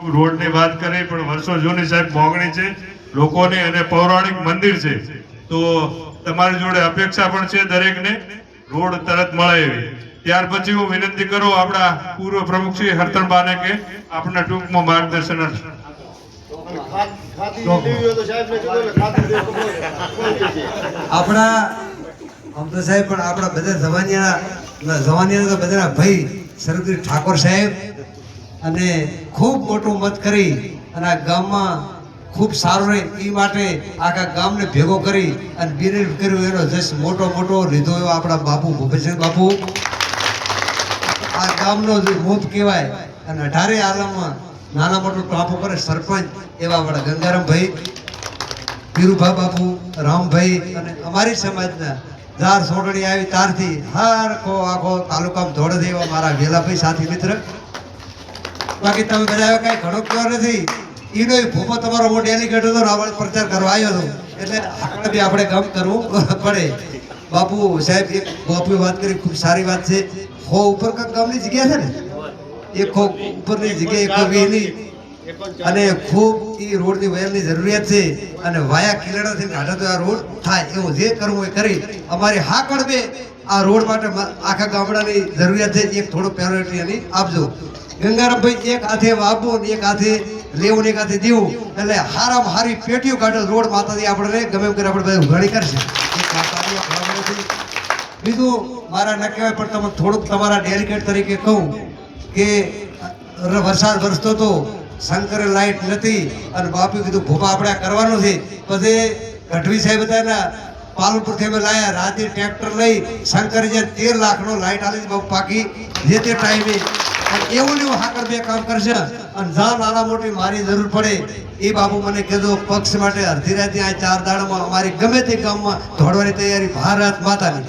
Road ની વાત કરી પણ વર્ષો જૂની સાહેબ મોગણી છે લોકોની અને પૌરાણિક મંદિર છે, તો તમારી જોડે અપેક્ષા પણ છે દરેકને રોડ તરત મળે એવી. ત્યાર પછી હું વિનંતી કરું આપણા પૂર્વ પ્રમુખ શ્રી હરતણબાને કે આપણા ટૂંકમાં માર્ગદર્શન આપણા આમ તો સાહેબ પણ આપણા બધા જવાનિયા તો બધા ભાઈ સરદાર ઠાકોર સાહેબ અને ખૂબ મોટું મત કરી અને આ ગામમાં ખૂબ સારું રહે એ માટે આખા ગામને ભેગો કરી અને બિરેડ કર્યું એનો જશ મોટો લીધો એવો આપણા બાપુ ભૂપેશભાઈ બાપુ આ ગામનો જે મોપ કહેવાય અને 18 આલમમાં નાના મોટો ટાપો કરે સરપંચ એવા આપણા ગંગારામભાઈ પીરુભા બાપુ રામભાઈ અને અમારી સમાજના જાર સોટણી આવી તારથી હરખો આખો તાલુકામાં દોડે છે એવા મારા વેલાભાઈ સાથી મિત્ર. બાકી તમે બધા કઈ ઘણો કહેવા નથી. એનો ભૂપો તમારો મોટો ડેલિગેટ હતો રાવણ પ્રચાર કરવા આવ્યો હતો એટલે આપણે બી આપણે કામ કરવું પડે. બાપુ સાહેબ એક બાપુએ વાત કરી ખૂબ સારી વાત છે. હો ઉપર કાંક ગામની જગ્યા છે ને એક હો ઉપરની જગ્યા એક વેલી અને ખૂબ એ રોડની વહેલની જરૂરિયાત છે અને વાયા કિલડાથી કાઢે તો આ રોડ થાય એવું જે કરવું એ કરી અમારી હાકડ બે આ રોડ માટે આખા ગામડાની જરૂરિયાત છે. એક થોડો પ્રાયોરિટી એની આપજો. ગંગારામભાઈ એક હાથે વાવવું એક હાથે લેવું એક હાથે દેવું એટલે હારામાં હારી પેટીઓ કાઢો રોડ માતાજી આપણે ગમે એમ કરી આપણે બધા ઉઘાડી કરશે. બીજું મારા ન કહેવાય પણ તમે થોડુંક તમારા ડેલિગેટ તરીકે કહું કે વરસાદ વરસતો હતો શંકરે લાઈટ નથી અને બાપુ કીધું ભૂપા આપણે કરવાનું છે. પછી ગઢવી સાહેબ હતા પાલનપુરથી અમે લાયા રાતે ટ્રેક્ટર લઈ શંકરે જે 13 લાખનો લાઈટ આલી બાપુ પાકી જે તે ટાઈમે એવું ને હાકર બે કામ કરશે અને જ્યાં નાના મોટી મારી જરૂર પડે એ બાપુ મને કીધું પક્ષ માટે અડધી રાતે આ 4 દાડામાં અમારી ગમે તે ગામમાં દોડવાની તૈયારી ભારત માતાની.